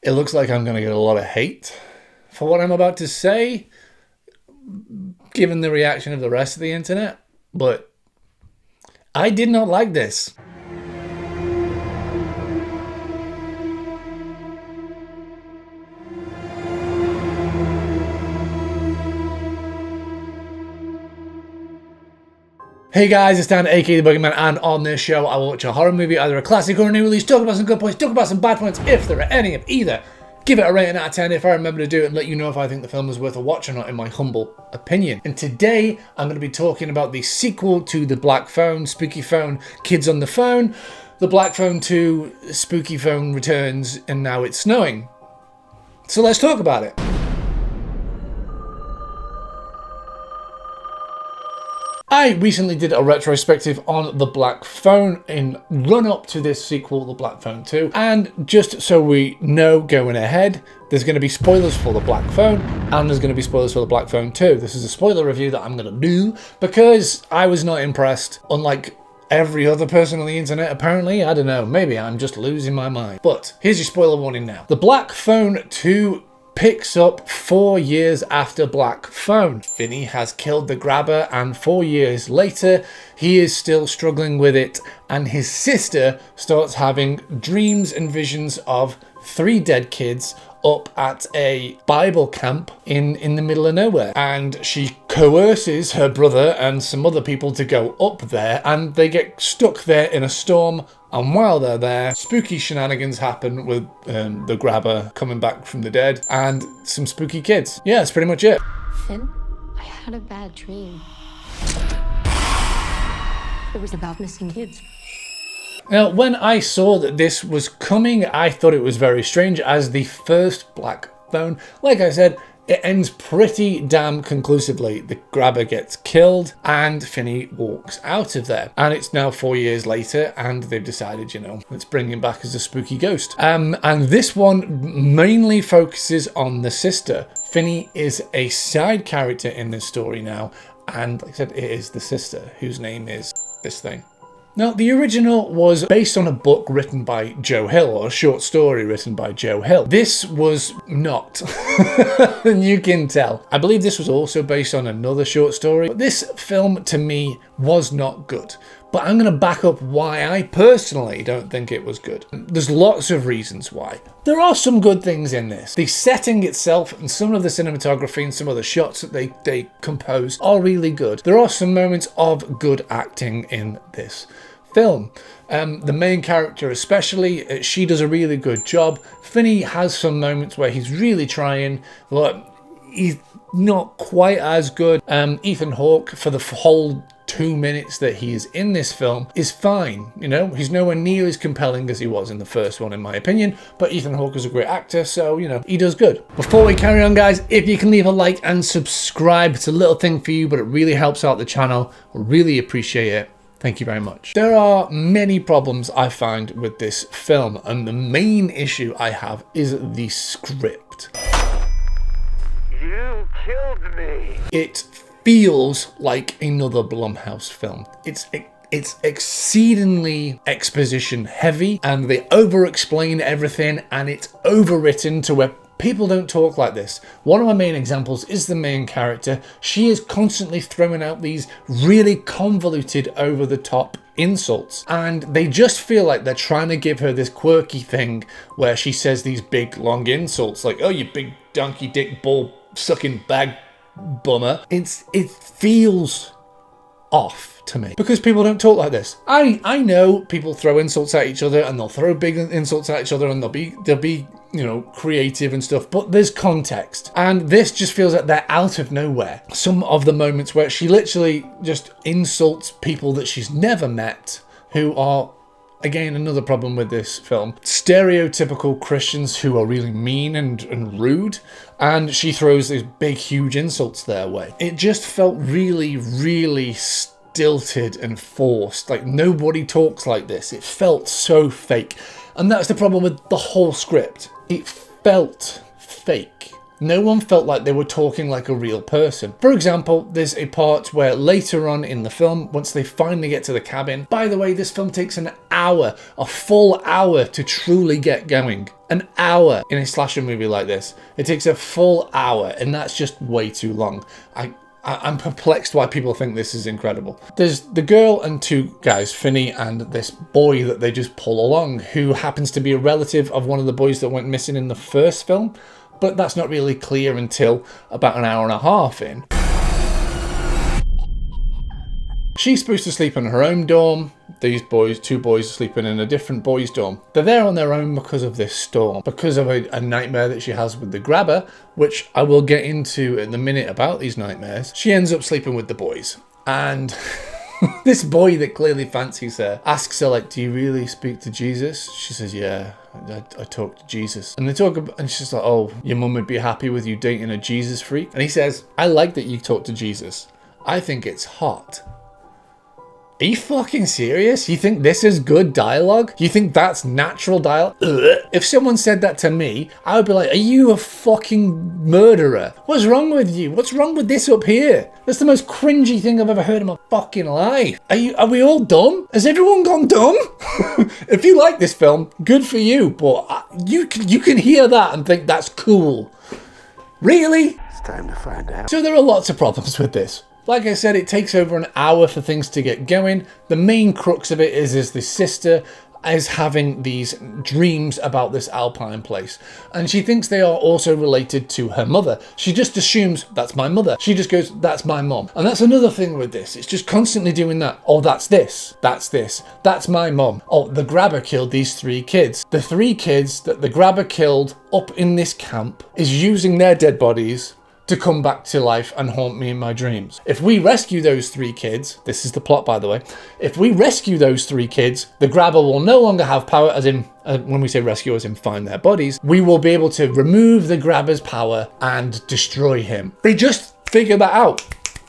It looks like I'm going to get a lot of hate for what I'm about to say, given the reaction of the rest of the internet, but I did not like this. Hey guys, it's Dan, aka The Boogeyman, and on this show I will watch a horror movie, either a classic or a new release, talk about some good points, talk about some bad points, if there are any of either. Give it a rating out of 10 if I remember to do it, and let you know if I think the film is worth a watch or not, in my humble opinion. And today I'm going to be talking about the sequel to The Black Phone, Spooky Phone, Kids on the Phone, The Black Phone 2, Spooky Phone Returns, and Now It's Snowing. So let's talk about it. I recently did a retrospective on The Black Phone in run-up to this sequel, The Black Phone 2, and just so we know going ahead, there's going to be spoilers for The Black Phone, and there's going to be spoilers for The Black Phone 2. This is a spoiler review that I'm going to do, because I was not impressed, unlike every other person on the internet, apparently. I don't know, maybe I'm just losing my mind. But here's your spoiler warning now. The Black Phone 2 picks up 4 years after Black Phone. Finney has killed the grabber, and 4 years later, he is still struggling with it, and his sister starts having dreams and visions of 3 dead kids up at a Bible camp in the middle of nowhere. And she coerces her brother and some other people to go up there, and they get stuck there in a storm. And while they're there, spooky shenanigans happen with the grabber coming back from the dead and some spooky kids. Yeah, that's pretty much it. Finn, I had a bad dream. It was about missing kids. Now, when I saw that this was coming, I thought it was very strange, as the first Black Phone, like I said, it ends pretty damn conclusively. The grabber gets killed and Finney walks out of there. And it's now 4 years later and they've decided, let's bring him back as a spooky ghost. And this one mainly focuses on the sister. Finney is a side character in this story now. And like I said, it is the sister whose name is this thing. Now, the original was based on a book written by Joe Hill, or a short story written by Joe Hill. This was not, and you can tell. I believe this was also based on another short story, but this film, to me, was not good. But I'm going to back up why I personally don't think it was good. There's lots of reasons why. There are some good things in this. The setting itself and some of the cinematography and some of the shots that they compose are really good. There are some moments of good acting in this film. The main character especially, she does a really good job. Finney has some moments where he's really trying, but he's not quite as good. Ethan Hawke, for the whole 2 minutes that he is in this film, is fine. He's nowhere near as compelling as he was in the first one, in my opinion, but Ethan Hawke is a great actor, so he does good. Before we carry on, guys, if you can leave a like and subscribe, it's a little thing for you, but it really helps out the channel. I really appreciate it. Thank you very much. There are many problems I find with this film, and the main issue I have is the script. You killed me. It feels like another Blumhouse film. It's exceedingly exposition heavy, and they over-explain everything, and it's overwritten to where people don't talk like this. One of my main examples is the main character. She is constantly throwing out these really convoluted, over-the-top insults, and they just feel like they're trying to give her this quirky thing where she says these big, long insults like, "Oh, you big donkey dick ball sucking bag bummer." It feels off to me because people don't talk like this. I know people throw insults at each other, and they'll throw big insults at each other, and they'll be creative and stuff, but there's context, and this just feels like they're out of nowhere. Some of the moments where she literally just insults people that she's never met, who are, again, another problem with this film, stereotypical Christians who are really mean and rude, and she throws these big, huge insults their way. It just felt really, really stilted and forced. Like, nobody talks like this. It felt so fake. And that's the problem with the whole script. It felt fake. No one felt like they were talking like a real person. For example, there's a part where later on in the film, once they finally get to the cabin, by the way, this film takes an hour, a full hour to truly get going. An hour in a slasher movie like this. It takes a full hour, and that's just way too long. I'm perplexed why people think this is incredible. There's the girl and two guys, Finney and this boy that they just pull along, who happens to be a relative of one of the boys that went missing in the first film, but that's not really clear until about an hour and a half in. She's supposed to sleep in her own dorm. These boys, two boys, are sleeping in a different boys' dorm. They're there on their own because of this storm, because of a nightmare that she has with the grabber, which I will get into in a minute about these nightmares. She ends up sleeping with the boys. And this boy that clearly fancies her asks her, like, do you really speak to Jesus? She says, yeah, I talk to Jesus. And they talk about, and she's like, oh, your mum would be happy with you dating a Jesus freak? And he says, I like that you talk to Jesus. I think it's hot. Are you fucking serious? You think this is good dialogue? You think that's natural dialogue? If someone said that to me, I would be like, are you a fucking murderer? What's wrong with you? What's wrong with this up here? That's the most cringy thing I've ever heard in my fucking life. Are we all dumb? Has everyone gone dumb? If you like this film, good for you, but you can hear that and think that's cool. Really? It's time to find out. So there are lots of problems with this. Like I said, it takes over an hour for things to get going. The main crux of it is the sister is having these dreams about this Alpine place. And she thinks they are also related to her mother. She just assumes, that's my mother. She just goes, that's my mom. And that's another thing with this. It's just constantly doing that. Oh, that's this. That's this. That's my mom. Oh, the grabber killed these 3 kids. The 3 kids that the grabber killed up in this camp is using their dead bodies to come back to life and haunt me in my dreams. If we rescue those 3 kids, this is the plot by the way, if we rescue those 3 kids, the grabber will no longer have power, as in, when we say rescue, as in find their bodies, we will be able to remove the grabber's power and destroy him. They just figure that out.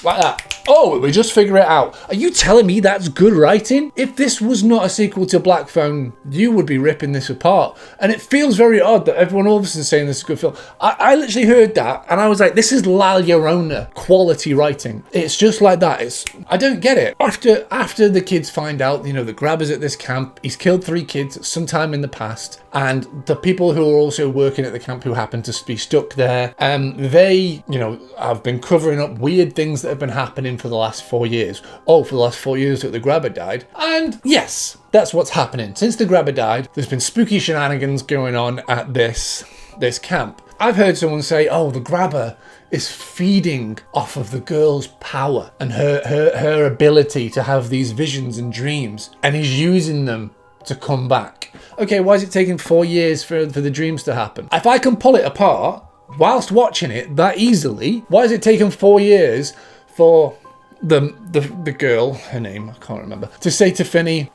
Like that. Oh, we just figure it out. Are you telling me that's good writing? If this was not a sequel to Black Phone, you would be ripping this apart. And it feels very odd that everyone all of a sudden is saying this is a good film. I literally heard that and I was like, this is La Llorona quality writing. It's just like that. I don't get it. After the kids find out, the grabber's at this camp, he's killed 3 kids sometime in the past, and the people who are also working at the camp who happen to be stuck there, they, have been covering up weird things that have been happening for the last 4 years. Oh, for the last 4 years that the grabber died. And yes, that's what's happening. Since the grabber died, there's been spooky shenanigans going on at this camp. I've heard someone say, oh, the grabber is feeding off of the girl's power and her ability to have these visions and dreams, and he's using them to come back. Okay, why is it taking 4 years for the dreams to happen? If I can pull it apart whilst watching it that easily, why is it taking 4 years for the girl, her name, I can't remember, to say to Finney,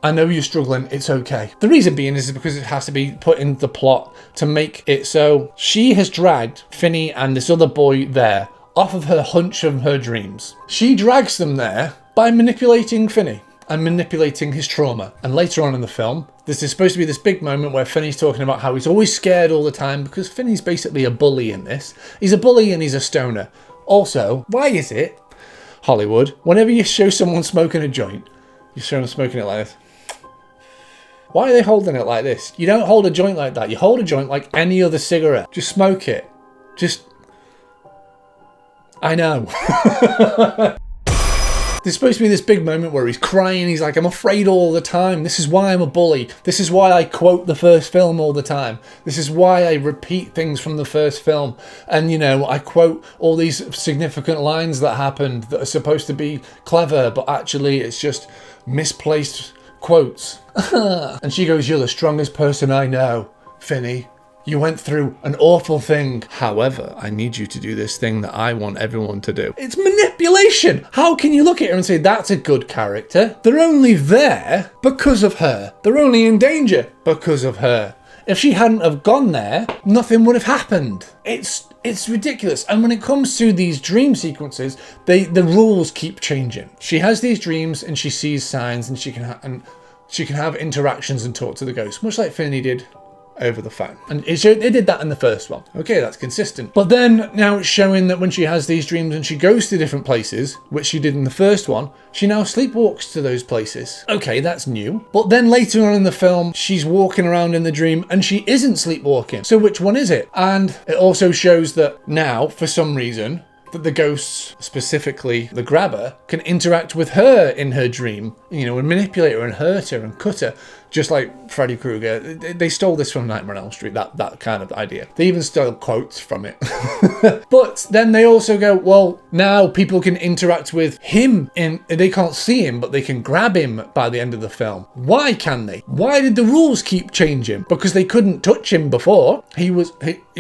I know you're struggling, it's okay. The reason being is because it has to be put in the plot to make it so she has dragged Finney and this other boy there off of her hunch of her dreams. She drags them there by manipulating Finney and manipulating his trauma. And later on in the film, this is supposed to be this big moment where Finney's talking about how he's always scared all the time because Finney's basically a bully in this. He's a bully and he's a stoner. Also, why is it, Hollywood, whenever you show someone smoking a joint, you show them smoking it like this? Why are they holding it like this? You don't hold a joint like that. You hold a joint like any other cigarette. Just smoke it. I know. There's supposed to be this big moment where he's crying. He's like, I'm afraid all the time. This is why I'm a bully. This is why I quote the first film all the time. This is why I repeat things from the first film. And, I quote all these significant lines that happened that are supposed to be clever, but actually it's just misplaced quotes. And she goes, you're the strongest person I know, Finney. You went through an awful thing. However, I need you to do this thing that I want everyone to do. It's manipulation. How can you look at her and say that's a good character? They're only there because of her. They're only in danger because of her. If she hadn't have gone there, nothing would have happened. It's ridiculous. And when it comes to these dream sequences, the rules keep changing. She has these dreams and she sees signs and she can have interactions and talk to the ghost, much like Finney did over the phone. And they did that in the first one. Okay, that's consistent. But then now it's showing that when she has these dreams and she goes to different places, which she did in the first one, she now sleepwalks to those places. Okay, that's new. But then later on in the film, she's walking around in the dream and she isn't sleepwalking. So which one is it? And it also shows that now, for some reason, that the ghosts, specifically the grabber, can interact with her in her dream, and manipulate her and hurt her and cut her, just like Freddy Krueger. They stole this from Nightmare on Elm Street, that kind of idea. They even stole quotes from it. But then they also go, well, now people can interact with him, and they can't see him, but they can grab him by the end of the film. Why can they? Why did the rules keep changing? Because they couldn't touch him before. He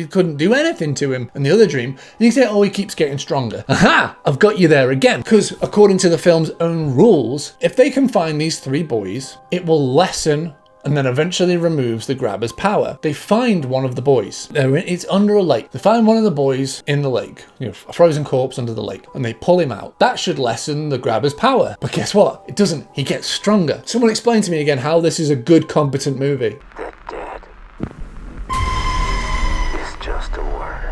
couldn't do anything to him in the other dream. And you say, oh, he keeps getting stronger. Aha! I've got you there again. Because according to the film's own rules, if they can find these 3 boys, it will lessen and then eventually removes the grabber's power. They find one of the boys. It's under a lake. They find one of the boys in the lake, a frozen corpse under the lake, and they pull him out. That should lessen the grabber's power. But guess what? It doesn't. He gets stronger. Someone explain to me again how this is a good, competent movie. That dead is just a word.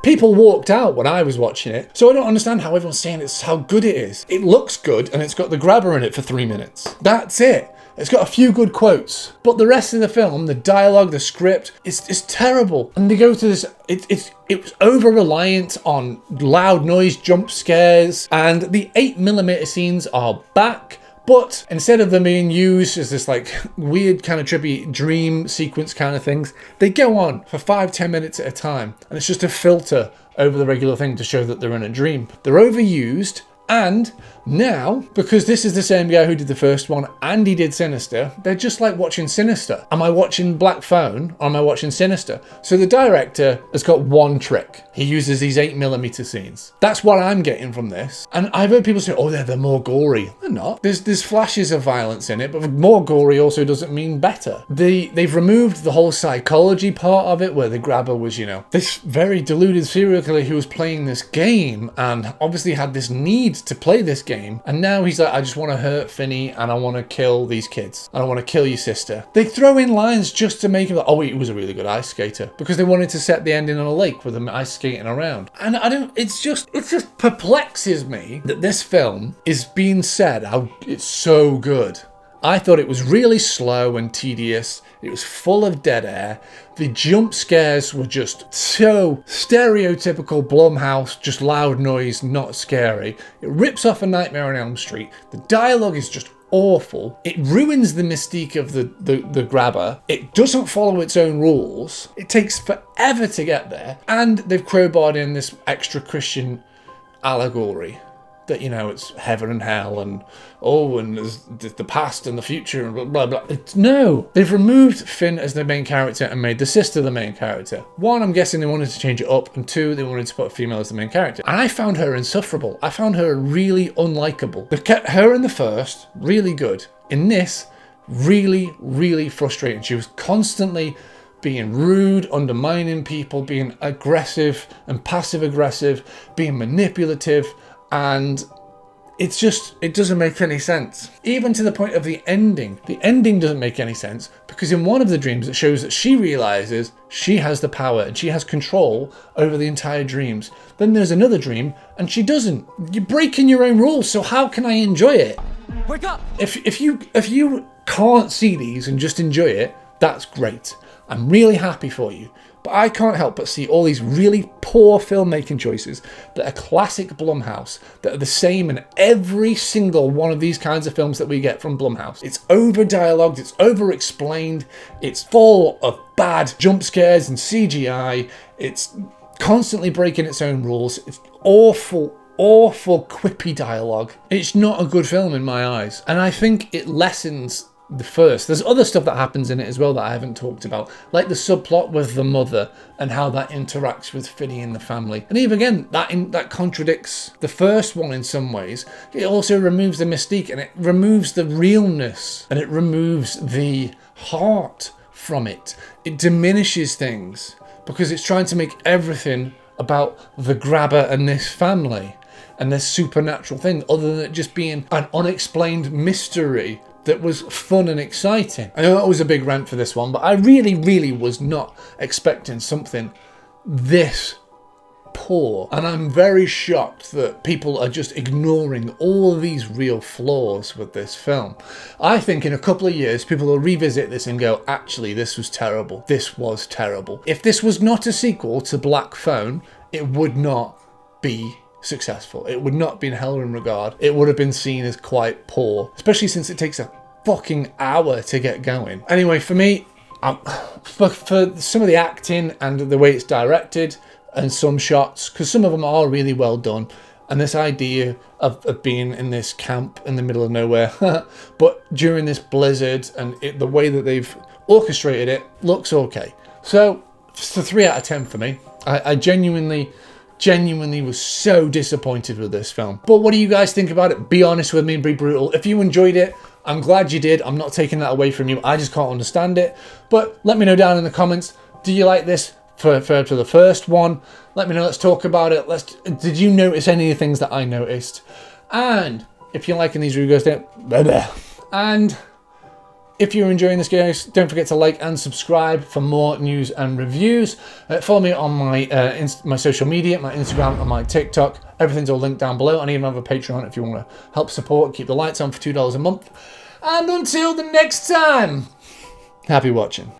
People walked out when I was watching it, so I don't understand how everyone's saying it's how good it is. It looks good, and it's got the grabber in it for 3 minutes. That's it. It's got a few good quotes, but the rest of the film, the dialogue, the script, it's terrible. And they go to this, it was over-reliant on loud noise, jump scares, and the 8mm scenes are back. But instead of them being used as this like weird kind of trippy dream sequence kind of things, they go on for 5-10 minutes at a time. And it's just a filter over the regular thing to show that they're in a dream. They're overused. And now, because this is the same guy who did the first one and he did Sinister, they're just like watching Sinister. Am I watching Black Phone or am I watching Sinister? So the director has got one trick. He uses these 8mm scenes. That's what I'm getting from this. And I've heard people say, oh, they're more gory. They're not. There's flashes of violence in it, but more gory also doesn't mean better. They've removed the whole psychology part of it, where the grabber was, this very deluded serial killer who was playing this game and obviously had this need to play this game, and now he's like, I just want to hurt Finney and I want to kill these kids and I want to kill your sister. They throw in lines just to make him like, oh, he was a really good ice skater, because they wanted to set the ending on a lake with him ice skating around. And it just perplexes me that this film is being said how it's so good. I thought it was really slow and tedious. It was full of dead air. The jump scares were just so stereotypical Blumhouse, just loud noise, not scary. It rips off A Nightmare on Elm Street. The dialogue is just awful. It ruins the mystique of the grabber. It doesn't follow its own rules. It takes forever to get there. And they've crowbarred in this extra Christian allegory. That, it's heaven and hell and there's the past and the future and blah, blah, blah. No, they've removed Finn as the main character and made the sister the main character. 1, I'm guessing they wanted to change it up, and 2, they wanted to put a female as the main character. And I found her insufferable. I found her really unlikable. They kept her in the first, really good. In this, really, really frustrating. She was constantly being rude, undermining people, being aggressive and passive aggressive, being manipulative. And it doesn't make any sense. Even to the point of the ending. The ending doesn't make any sense, because in one of the dreams it shows that she realizes she has the power and she has control over the entire dreams. Then there's another dream and she doesn't. You're breaking your own rules, so how can I enjoy it? Wake up! If you can't see these and just enjoy it, that's great. I'm really happy for you. But I can't help but see all these really poor filmmaking choices that are classic Blumhouse, that are the same in every single one of these kinds of films that we get from Blumhouse. It's over-dialogued, it's over-explained, it's full of bad jump scares and CGI, it's constantly breaking its own rules, it's awful quippy dialogue. It's not a good film in my eyes, and I think it lessens the first. There's other stuff that happens in it as well that I haven't talked about, like the subplot with the mother and how that interacts with Finney and the family. And even again, that contradicts the first one in some ways. It also removes the mystique, and it removes the realness, and it removes the heart from it. It diminishes things because it's trying to make everything about the grabber and this family and this supernatural thing, other than it just being an unexplained mystery that was fun and exciting. I know it was a big rant for this one, but I really was not expecting something this poor. And I'm very shocked that people are just ignoring all of these real flaws with this film. I think in a couple of years, people will revisit this and go, actually, this was terrible. This was terrible. If this was not a sequel to Black Phone, it would not be successful. It would not be in hell in regard. It would have been seen as quite poor, especially since it takes a fucking hour to get going. Anyway, for me, for some of the acting and the way it's directed, and some shots, because some of them are really well done, and this idea of being in this camp in the middle of nowhere, but during this blizzard, and the way that they've orchestrated it looks okay. So it's a 3 out of 10 for me. I genuinely was so disappointed with this film. But what do you guys think about it? Be honest with me and be brutal. If you enjoyed it, I'm glad you did. I'm not taking that away from you. I just can't understand it. But let me know down in the comments. Do you like this? For the first one, let me know. Let's talk about it. Did you notice any of the things that I noticed? And if you're liking these reviews, and if you're enjoying this, guys, don't forget to like and subscribe for more news and reviews. Follow me on my social media, my Instagram and my TikTok. Everything's all linked down below. I even have a Patreon if you want to help support, keep the lights on for $2 a month. And until the next time, happy watching.